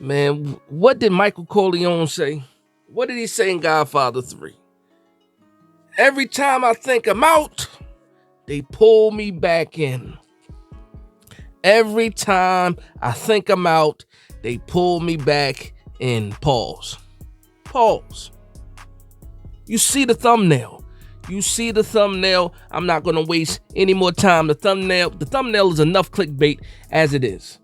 Man, what did Michael Corleone say? What did he say in Godfather 3? Every time I think I'm out, they pull me back in. Every time I think I'm out, they pull me back in. Pause. Pause. You see the thumbnail. You see the thumbnail. I'm not going to waste any more time. The thumbnail is enough clickbait as it is.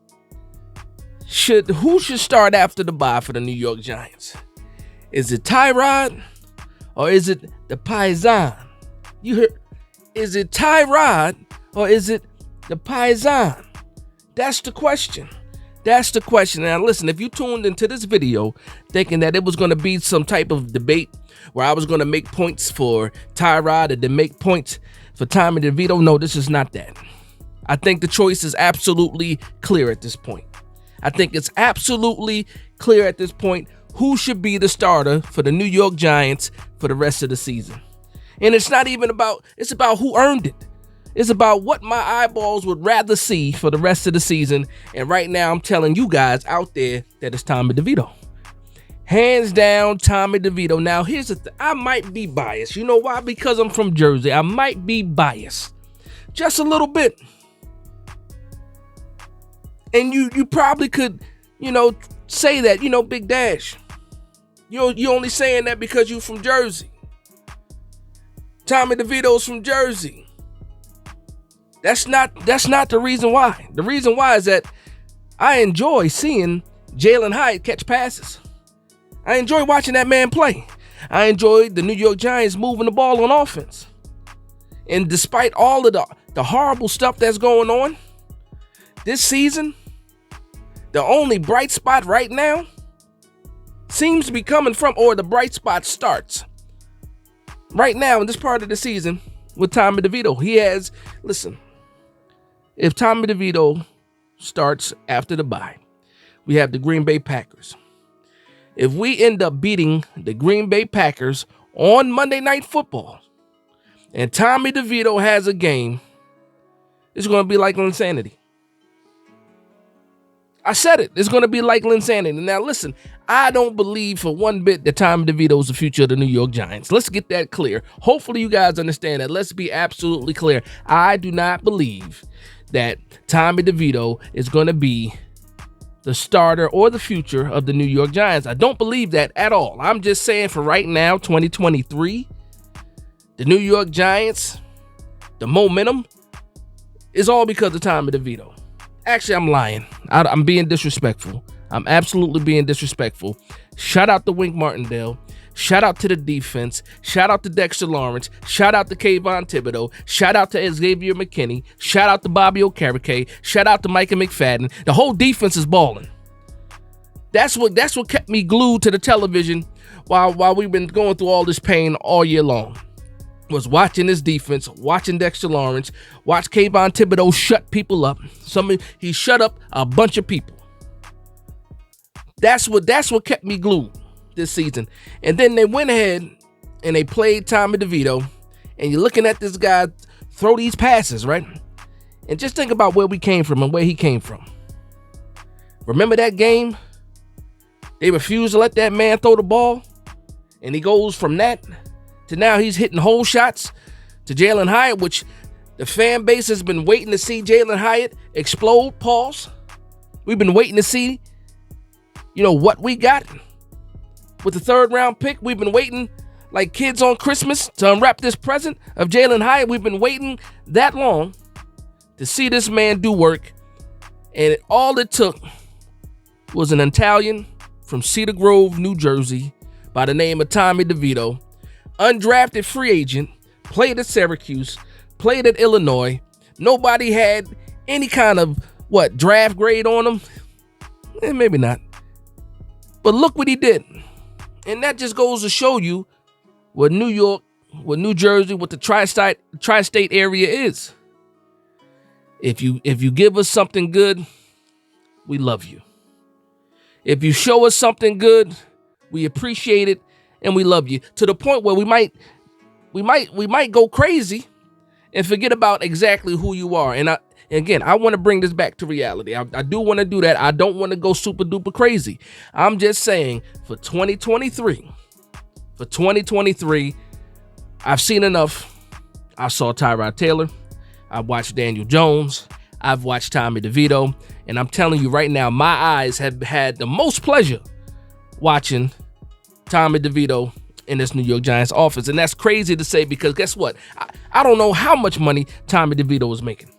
Who should start after the bye for the New York Giants? Is it Tyrod or is it the Paisan? You heard? Is it Tyrod or is it the Paisan? That's the question. That's the question. Now listen, if you tuned into this video thinking that it was going to be some type of debate where I was going to make points for Tyrod and then make points for Tommy Devito, no, this is not that. I think the choice is absolutely clear at this point. I think it's absolutely clear at this point who should be the starter for the New York Giants for the rest of the season. And it's not even about, it's about who earned it. It's about what my eyeballs would rather see for the rest of the season. And right now I'm telling you guys out there that it's Tommy Devito. Hands down, Tommy Devito. Now here's the thing. I might be biased. You know why? Because I'm from Jersey. I might be biased. Just a little bit. And you probably could, say that, Big Dash. You're only saying that because you're from Jersey. Tommy DeVito's from Jersey. That's not the reason why. The reason why is that I enjoy seeing Jalen Hyatt catch passes. I enjoy watching that man play. I enjoy the New York Giants moving the ball on offense. And despite all of the horrible stuff that's going on this season, the only bright spot right now seems to be coming from, or the bright spot starts right now in this part of the season with Tommy DeVito. He has, listen, if Tommy DeVito starts after the bye, we have the Green Bay Packers. If we end up beating the Green Bay Packers on Monday Night Football and Tommy DeVito has a game, it's going to be like insanity. I said it. It's going to be like insanity. Now, listen, I don't believe for one bit that Tommy DeVito is the future of the New York Giants. Let's get that clear. Hopefully you guys understand that. Let's be absolutely clear. I do not believe that Tommy DeVito is going to be the starter or the future of the New York Giants. I don't believe that at all. I'm just saying for right now, 2023, the New York Giants, the momentum is all because of Tommy DeVito. Actually, I'm lying. I'm being disrespectful. I'm absolutely being disrespectful. Shout out to Wink Martindale. Shout out to the defense. Shout out to Dexter Lawrence. Shout out to Kayvon Thibodeau. Shout out to Xavier McKinney. Shout out to Bobby Okereke. Shout out to Micah McFadden. The whole defense is balling. That's what kept me glued to the television while we've been going through all this pain all year long. Was watching this defense, watching Dexter Lawrence, watch Kayvon Thibodeau shut people up. He shut up a bunch of people. That's what kept me glued this season. And then they went ahead and they played Tommy DeVito, and you're looking at this guy throw these passes, right? And just think about where we came from and where he came from. Remember that game? They refused to let that man throw the ball, and he goes from that to now he's hitting hole shots to Jalen Hyatt, which the fan base has been waiting to see Jalen Hyatt explode. Pause. We've been waiting to see, what we got with the third round pick. We've been waiting like kids on Christmas to unwrap this present of Jalen Hyatt. We've been waiting that long to see this man do work. And all it took was an Italian from Cedar Grove, New Jersey, by the name of Tommy DeVito. Undrafted free agent, played at Syracuse, played at Illinois. Nobody had any kind of, draft grade on him? Maybe not. But look what he did. And that just goes to show you what New York, what New Jersey, what the tri-state area is. If you give us something good, we love you. If you show us something good, we appreciate it. And we love you to the point where we might go crazy and forget about exactly who you are. And Again, I want to bring this back to reality. I do want to do that. I don't want to go super duper crazy. I'm just saying for 2023, I've seen enough. I saw Tyrod Taylor. I watched Daniel Jones. I've watched Tommy DeVito. And I'm telling you right now, my eyes have had the most pleasure watching Tommy DeVito in this New York Giants offense. And that's crazy to say because guess what? I don't know how much money Tommy DeVito is making.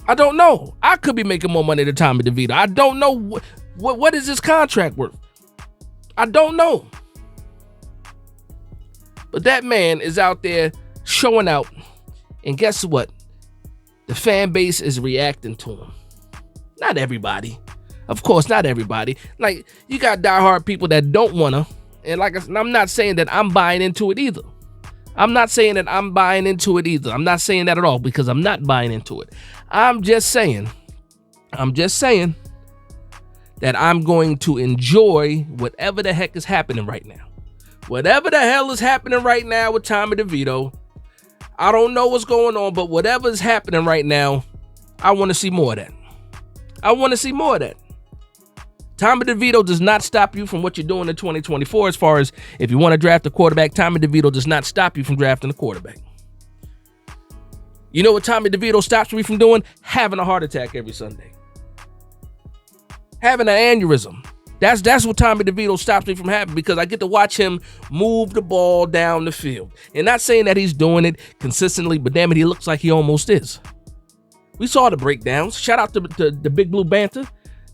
I don't know. I could be making more money than Tommy DeVito. I don't know what is his contract worth. I don't know. But that man is out there showing out. And guess what? The fan base is reacting to him. Not everybody. Of course, not everybody. Like, you got diehard people that don't want to. And like I'm not saying that I'm buying into it either. I'm not saying that at all because I'm not buying into it. I'm just saying that I'm going to enjoy whatever the heck is happening right now. Whatever the hell is happening right now with Tommy DeVito, I don't know what's going on, but whatever is happening right now, I want to see more of that. Tommy DeVito does not stop you from what you're doing in 2024 as far as if you want to draft a quarterback. Tommy DeVito does not stop you from drafting a quarterback. You know what Tommy DeVito stops me from doing? Having a heart attack every Sunday. Having an aneurysm. That's what Tommy DeVito stops me from having because I get to watch him move the ball down the field. And not saying that he's doing it consistently, but damn it, he looks like he almost is. We saw the breakdowns. Shout out to the Big Blue Banter.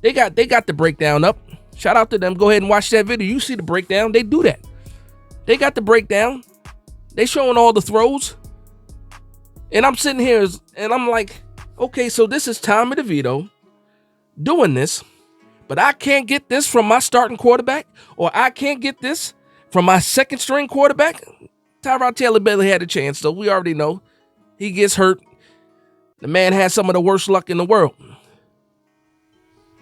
They got the breakdown up. Shout out to them. Go ahead and watch that video. You see the breakdown. They do that. They got the breakdown. They showing all the throws. And I'm sitting here and I'm like, okay, so this is Tommy DeVito doing this, but I can't get this from my starting quarterback, or I can't get this from my second string quarterback. Tyrod Taylor barely had a chance, though. We already know he gets hurt. The man has some of the worst luck in the world.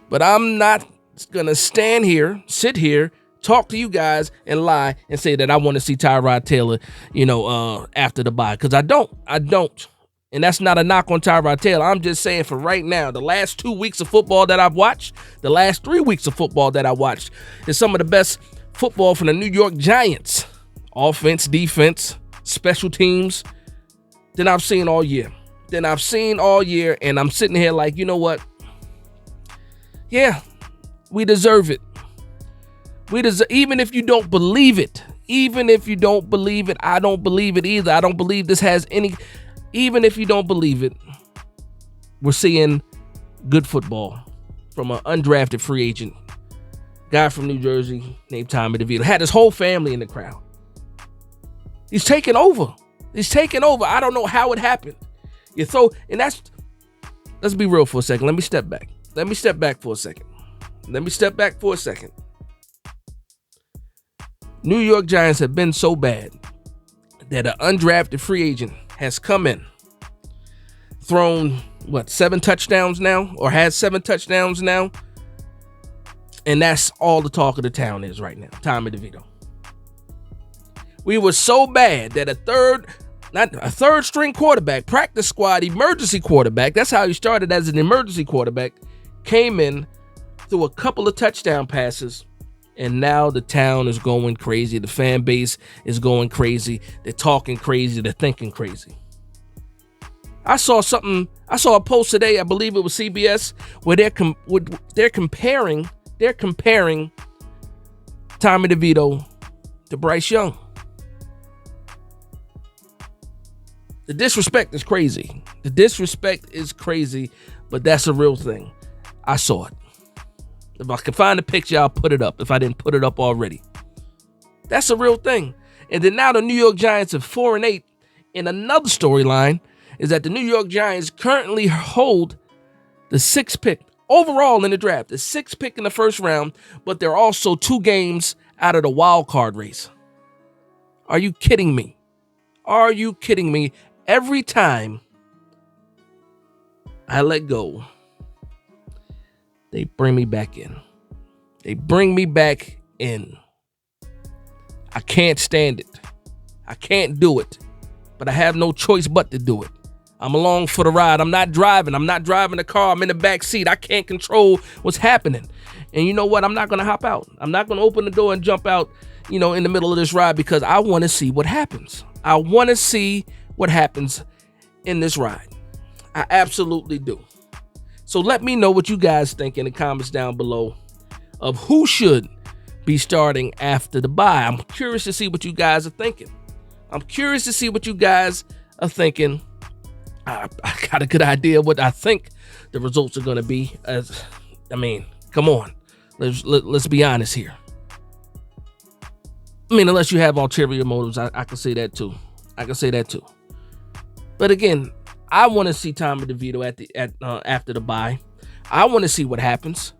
But I'm not going to sit here, talk to you guys and lie and say that I want to see Tyrod Taylor, after the bye. Because I don't. And that's not a knock on Tyrod Taylor. I'm just saying for right now, the last 2 weeks of football that I've watched, the last 3 weeks of football that I watched is some of the best football from the New York Giants. Offense, defense, special teams than I've seen all year. And I'm sitting here like, you know what? Yeah, we deserve it. Even if you don't believe it. I don't believe it either. I don't believe this has any. Even if you don't believe it, we're seeing good football from an undrafted free agent guy from New Jersey named Tommy DeVito. Had his whole family in the crowd. He's taking over. I don't know how it happened. Let's be real for a second. Let me step back for a second. New York Giants have been so bad that an undrafted free agent has come in, thrown, 7 touchdowns now, or has 7 touchdowns now, and that's all the talk of the town is right now, Tommy DeVito. We were so bad that a third string quarterback, practice squad, emergency quarterback, that's how he started as an emergency quarterback, came in, threw a couple of touchdown passes, and now the town is going crazy. The fan base is going crazy. They're talking crazy. They're thinking crazy. I saw a post today, I believe it was CBS, where they're comparing Tommy DeVito to Bryce Young. The disrespect is crazy. But that's a real thing. I saw it. If I can find the picture, I'll put it up if I didn't put it up already. That's a real thing. And then now the New York Giants are 4-8. And another storyline is that the New York Giants currently hold the 6th pick overall in the draft, the 6th pick in the first round, but they're also 2 games out of the wild card race. Are you kidding me? Every time I let go, they bring me back in. I can't stand it. I can't do it. But I have no choice but to do it. I'm along for the ride. I'm not driving. I'm not driving the car. I'm in the back seat. I can't control what's happening. And you know what? I'm not going to hop out. I'm not going to open the door and jump out, in the middle of this ride, because I want to see what happens. I want to see what happens in this ride. I absolutely do. So let me know what you guys think in the comments down below of who should be starting after the bye. I'm curious to see what you guys are thinking. I got a good idea what I think the results are going to be. Come on. Let's be honest here. Unless you have ulterior motives, I can say that too. But again, I want to see Tommy DeVito after the bye. I want to see what happens.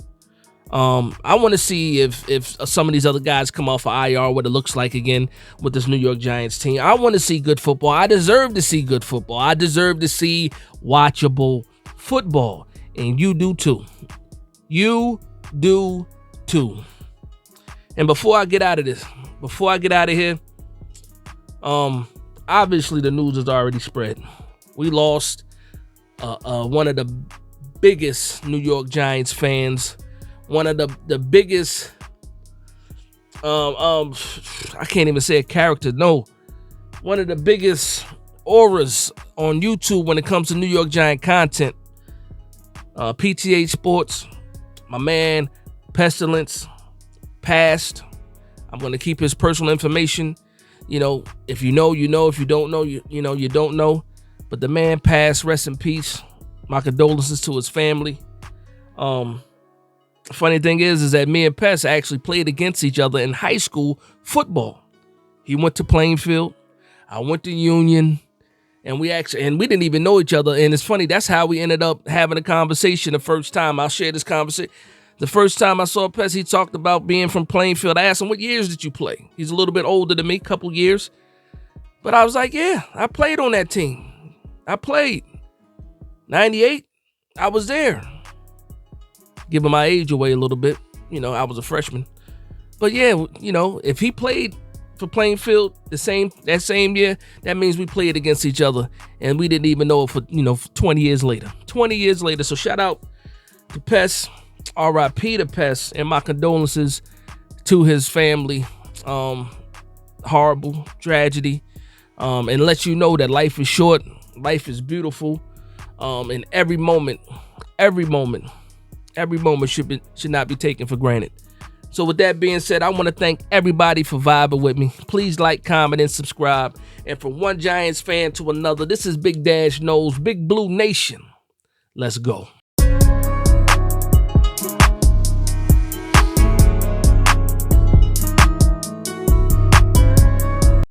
I want to see if some of these other guys come off of IR, what it looks like again with this New York Giants team. I want to see good football. I deserve to see good football. I deserve to see watchable football. And you do too. You do too. And before I get out of here, obviously the news is already spread. We lost one of the biggest New York Giants fans, one of the biggest, I can't even say a character, no, one of the biggest auras on YouTube when it comes to New York Giant content. PTH Sports, my man, Pestilence, passed. I'm going to keep his personal information. If you know, you know. If you don't know, you don't know. But the man passed. Rest in peace. My condolences to his family. Funny thing is that me and Pest actually played against each other in high school football. He went to Plainfield. I went to Union. And we didn't even know each other. And it's funny, that's how we ended up having a conversation the first time. I'll share this conversation. The first time I saw Pest, he talked about being from Plainfield. I asked him, what years did you play? He's a little bit older than me, couple years. But I was like, yeah, I played on that team. I played. 98, I was there. Giving my age away a little bit. I was a freshman. But yeah, if he played for Plainfield that same year, that means we played against each other. And we didn't even know it for 20 years later. 20 years later. So shout out to Pest. R.I.P. to Pest, and my condolences to his family. Horrible tragedy. And let you know that life is short, life is beautiful, and every moment should not be taken for granted. So with that being said, I want to thank everybody for vibing with me. Please like, comment, and subscribe. And from one Giants fan to another, this is Big Dash Knows, Big Blue Nation. Let's go.